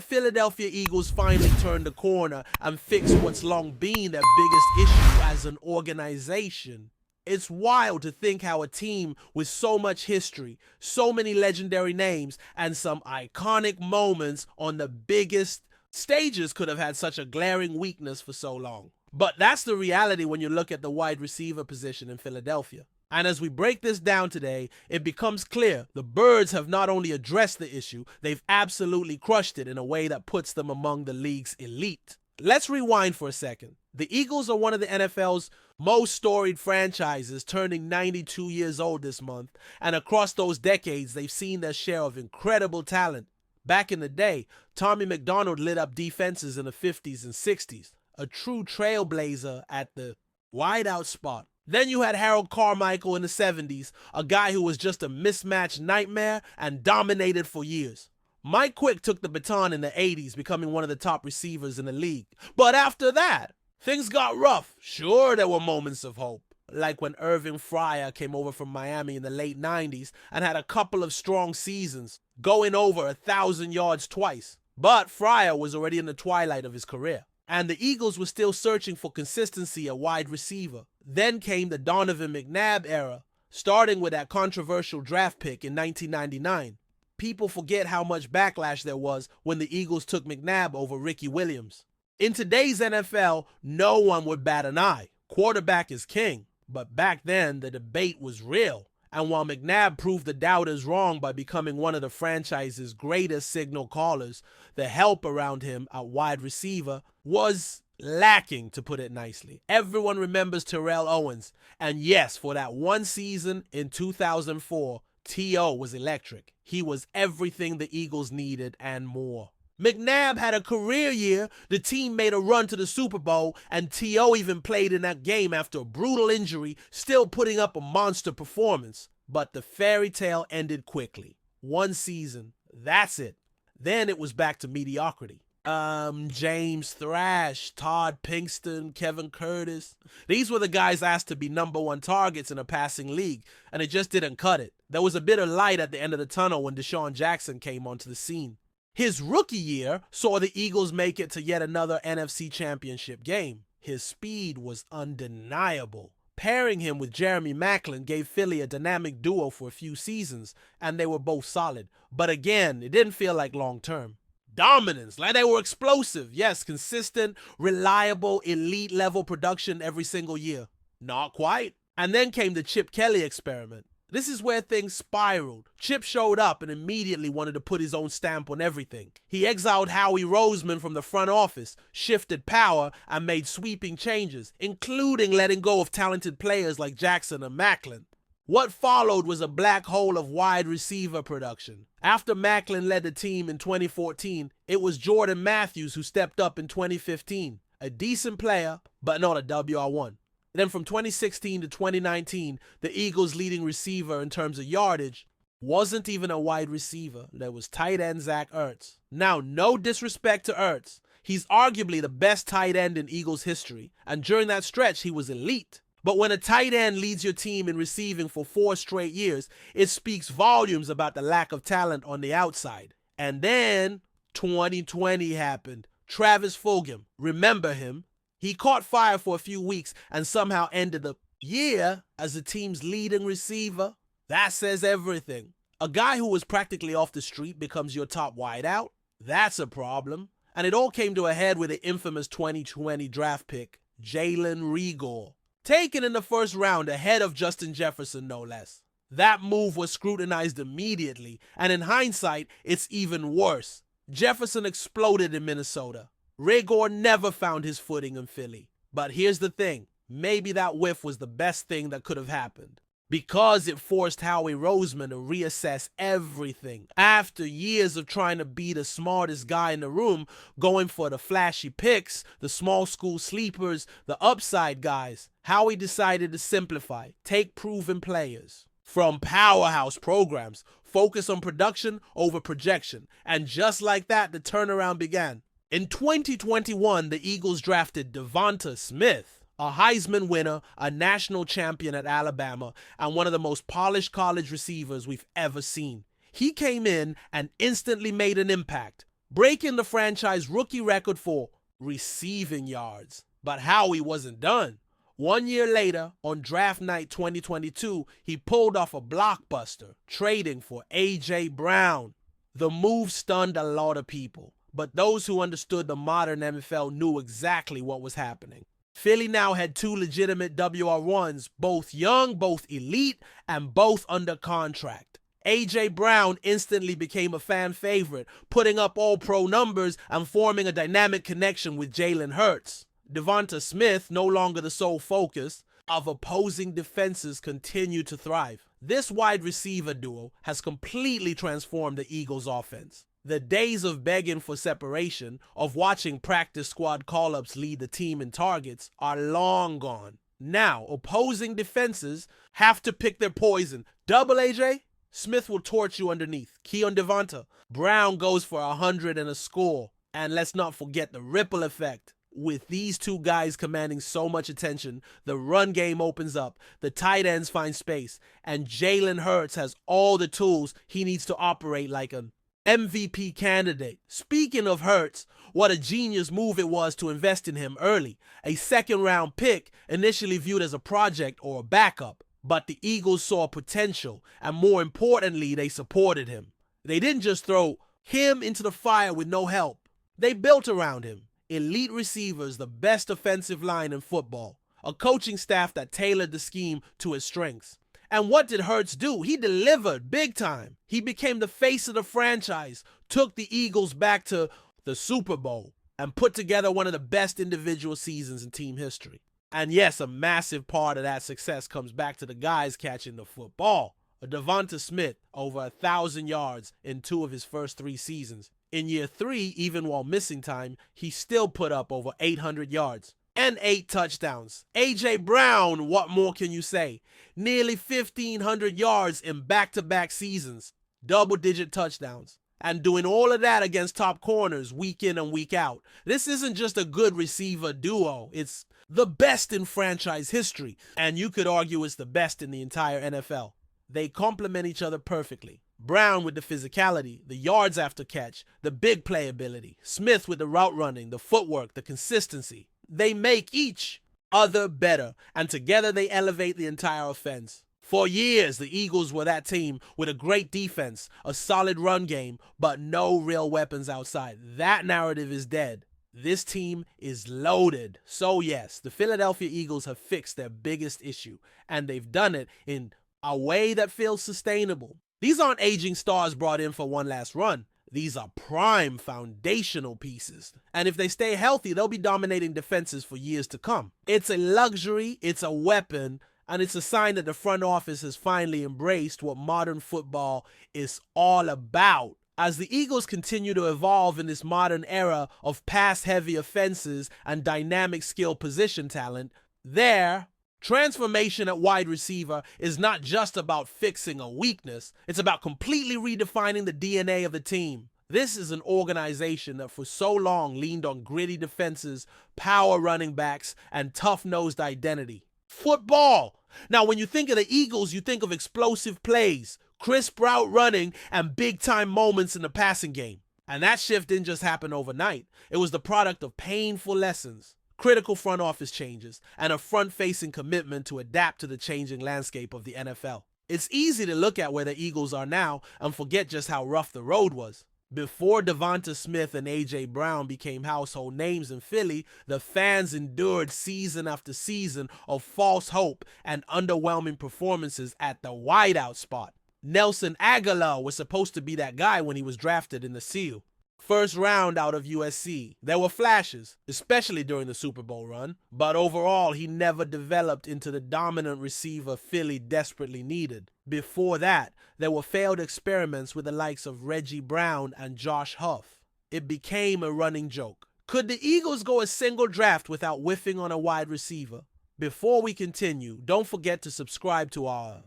the Philadelphia Eagles finally turned the corner and fixed what's long been their biggest issue as an organization. It's wild to think how a team with so much history, so many legendary names, and some iconic moments on the biggest stages could have had such a glaring weakness for so long. But that's the reality when you look at the wide receiver position in Philadelphia. And as we break this down today, it becomes clear the Birds have not only addressed the issue, they've absolutely crushed it in a way that puts them among the league's elite. Let's rewind for a second. The Eagles are one of the NFL's most storied franchises, turning 92 years old this month, and across those decades, they've seen their share of incredible talent. Back in the day, Tommy McDonald lit up defenses in the 50s and 60s, a true trailblazer at the wideout spot. Then you had Harold Carmichael in the 70s, a guy who was just a mismatched nightmare and dominated for years. Mike Quick took the baton in the 80s, becoming one of the top receivers in the league. But after that, things got rough. Sure, there were moments of hope, like when Irving Fryer came over from Miami in the late 90s and had a couple of strong seasons, going over 1,000 yards twice. But Fryer was already in the twilight of his career, and the Eagles were still searching for consistency at wide receiver. Then came the Donovan McNabb era, starting with that controversial draft pick in 1999. People forget how much backlash there was when the Eagles took McNabb over Ricky Williams. In today's NFL, no one would bat an eye. Quarterback is king. But back then, the debate was real. And while McNabb proved the doubters wrong by becoming one of the franchise's greatest signal callers, the help around him at wide receiver was lacking, to put it nicely. Everyone remembers Terrell Owens. And yes, for that one season in 2004, T.O. was electric. He was everything the Eagles needed and more. McNabb had a career year, the team made a run to the Super Bowl, and T.O. even played in that game after a brutal injury, still putting up a monster performance. But the fairy tale ended quickly. One season, that's it. Then it was back to mediocrity. James Thrash, Todd Pinkston, Kevin Curtis. These were the guys asked to be number one targets in a passing league, and it just didn't cut it. There was a bit of light at the end of the tunnel when Deshaun Jackson came onto the scene. His rookie year saw the Eagles make it to yet another NFC Championship game. His speed was undeniable. Pairing him with Jeremy Maclin gave Philly a dynamic duo for a few seasons, and they were both solid. But again, it didn't feel like long-term. Dominance, like they were explosive. Yes, consistent, reliable, elite-level production every single year. Not quite. And then came the Chip Kelly experiment. This is where things spiraled. Chip showed up and immediately wanted to put his own stamp on everything. He exiled Howie Roseman from the front office, shifted power, and made sweeping changes, including letting go of talented players like Jackson and Maclin. What followed was a black hole of wide receiver production. After Maclin led the team in 2014, it was Jordan Matthews who stepped up in 2015. A decent player, but not a WR1. Then from 2016 to 2019, the Eagles' leading receiver in terms of yardage wasn't even a wide receiver. There was tight end Zach Ertz. Now, no disrespect to Ertz. He's arguably the best tight end in Eagles history, and during that stretch, he was elite. But when a tight end leads your team in receiving for 4 straight years, it speaks volumes about the lack of talent on the outside. And then 2020 happened. Travis Fulgham, remember him? He caught fire for a few weeks and somehow ended the year as the team's leading receiver. That says everything. A guy who was practically off the street becomes your top wideout? That's a problem. And it all came to a head with the infamous 2020 draft pick, Jalen Hurts, taken in the first round ahead of Justin Jefferson, no less. That move was scrutinized immediately, and in hindsight, it's even worse. Jefferson exploded in Minnesota. Hurts never found his footing in Philly. But here's the thing, maybe that whiff was the best thing that could have happened, because it forced Howie Roseman to reassess everything. After years of trying to be the smartest guy in the room, going for the flashy picks, the small school sleepers, the upside guys, Howie decided to simplify, take proven players. From powerhouse programs, focus on production over projection, and just like that, the turnaround began. In 2021, the Eagles drafted Devonta Smith, a Heisman winner, a national champion at Alabama, and one of the most polished college receivers we've ever seen. He came in and instantly made an impact. breaking the franchise rookie record for receiving yards. But Howie wasn't done. 1 year later, on draft night 2022, he pulled off a blockbuster, trading for A.J. Brown. The move stunned a lot of people, but those who understood the modern NFL knew exactly what was happening. Philly now had two legitimate WR1s, both young, both elite, and both under contract. A.J. Brown instantly became a fan favorite, putting up all-pro numbers and forming a dynamic connection with Jalen Hurts. Devonta Smith, no longer the sole focus of opposing defenses, continued to thrive. This wide receiver duo has completely transformed the Eagles' offense. The days of begging for separation, of watching practice squad call-ups lead the team in targets, are long gone. Now, opposing defenses have to pick their poison. Double AJ? Smith will torch you underneath. Key on Devonta. Brown goes for 100 and a score. And let's not forget the ripple effect. With these two guys commanding so much attention, the run game opens up, the tight ends find space, and Jalen Hurts has all the tools he needs to operate like an MVP candidate. Speaking of Hurts, what a genius move it was to invest in him early. A second-round pick, initially viewed as a project or a backup. But the Eagles saw potential, and more importantly, they supported him. They didn't just throw him into the fire with no help. They built around him. Elite receivers, the best offensive line in football. A coaching staff that tailored the scheme to his strengths. And what did Hurts do? He delivered big time. He became the face of the franchise, took the Eagles back to the Super Bowl, and put together one of the best individual seasons in team history. And yes, a massive part of that success comes back to the guys catching the football. Devonta Smith, over 1,000 yards in 2 of his first 3 seasons. In year 3, even while missing time, he still put up over 800 yards and 8 touchdowns. A.J. Brown, what more can you say? Nearly 1,500 yards in back-to-back seasons, double-digit touchdowns. And doing all of that against top corners week in and week out. This isn't just a good receiver duo. It's the best in franchise history. And you could argue it's the best in the entire NFL. They complement each other perfectly. Brown with the physicality, the yards after catch, the big playability. Smith with the route running, the footwork, the consistency. They make each other better. And together they elevate the entire offense. For years, the Eagles were that team with a great defense, a solid run game, but no real weapons outside. That narrative is dead. This team is loaded. So yes, the Philadelphia Eagles have fixed their biggest issue, and they've done it in a way that feels sustainable. These aren't aging stars brought in for one last run. These are prime foundational pieces. And if they stay healthy, they'll be dominating defenses for years to come. It's a luxury, it's a weapon, and it's a sign that the front office has finally embraced what modern football is all about. As the Eagles continue to evolve in this modern era of pass-heavy offenses and dynamic skill position talent, their transformation at wide receiver is not just about fixing a weakness. It's about completely redefining the DNA of the team. This is an organization that for so long leaned on gritty defenses, power running backs, and tough-nosed identity. Football! Now, when you think of the Eagles, you think of explosive plays, crisp route running, and big-time moments in the passing game. And that shift didn't just happen overnight. It was the product of painful lessons, critical front office changes, and a front-facing commitment to adapt to the changing landscape of the NFL. It's easy to look at where the Eagles are now and forget just how rough the road was. Before Devonta Smith and A.J. Brown became household names in Philly, the fans endured season after season of false hope and underwhelming performances at the wideout spot. Nelson Aguilar was supposed to be that guy when he was drafted in the SEAL. First round out of USC. There were flashes, especially during the Super Bowl run, but overall he never developed into the dominant receiver Philly desperately needed. Before that, there were failed experiments with the likes of Reggie Brown and Josh Huff. It became a running joke. Could the Eagles go a single draft without whiffing on a wide receiver? Before we continue, don't forget to subscribe to our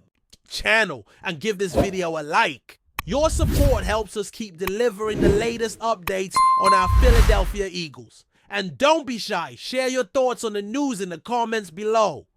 channel and give this video a like. Your support helps us keep delivering the latest updates on our Philadelphia Eagles. And don't be shy, share your thoughts on the news in the comments below.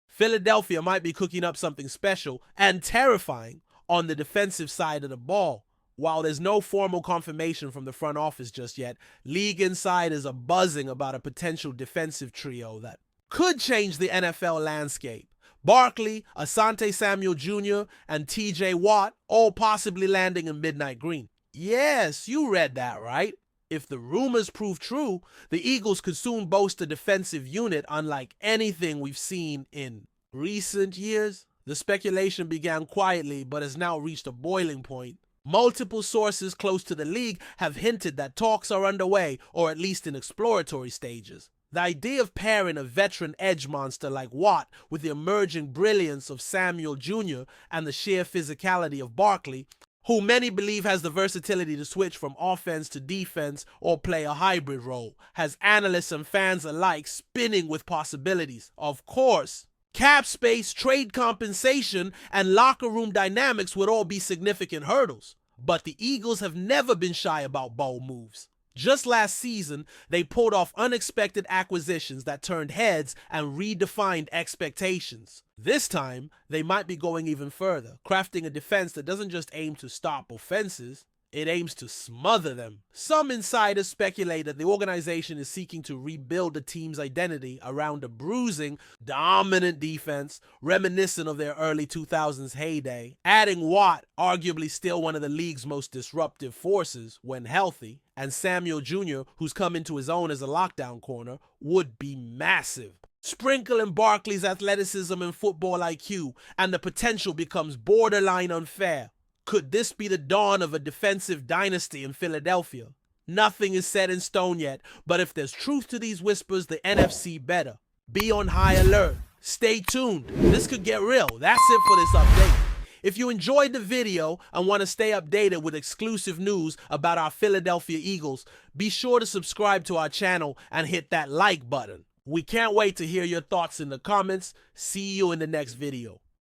Philadelphia might be cooking up something special and terrifying on the defensive side of the ball. While there's no formal confirmation from the front office just yet, league insiders are buzzing about a potential defensive trio that could change the NFL landscape. Barkley, Asante Samuel Jr., and TJ Watt all possibly landing in midnight green. Yes, you read that right. If the rumors prove true, the Eagles could soon boast a defensive unit unlike anything we've seen in recent years. The speculation began quietly but has now reached a boiling point. Multiple sources close to the league have hinted that talks are underway, or at least in exploratory stages. The idea of pairing a veteran edge monster like Watt with the emerging brilliance of Samuel Jr. and the sheer physicality of Barkley, who many believe has the versatility to switch from offense to defense or play a hybrid role, has analysts and fans alike spinning with possibilities. Of course, cap space, trade compensation, and locker room dynamics would all be significant hurdles. But the Eagles have never been shy about bold moves. Just last season, they pulled off unexpected acquisitions that turned heads and redefined expectations. This time, they might be going even further, crafting a defense that doesn't just aim to stop offenses, it aims to smother them. Some insiders speculate that the organization is seeking to rebuild the team's identity around a bruising, dominant defense reminiscent of their early 2000s heyday. Adding Watt, arguably still one of the league's most disruptive forces when healthy, and Samuel Jr., who's come into his own as a lockdown corner, would be massive. Sprinkle in Barkley's athleticism and football IQ, and the potential becomes borderline unfair. Could this be the dawn of a defensive dynasty in Philadelphia? Nothing is set in stone yet, but if there's truth to these whispers, the NFC better. Be on high alert. Stay tuned. This could get real. That's it for this update. If you enjoyed the video and want to stay updated with exclusive news about our Philadelphia Eagles, be sure to subscribe to our channel and hit that like button. We can't wait to hear your thoughts in the comments. See you in the next video.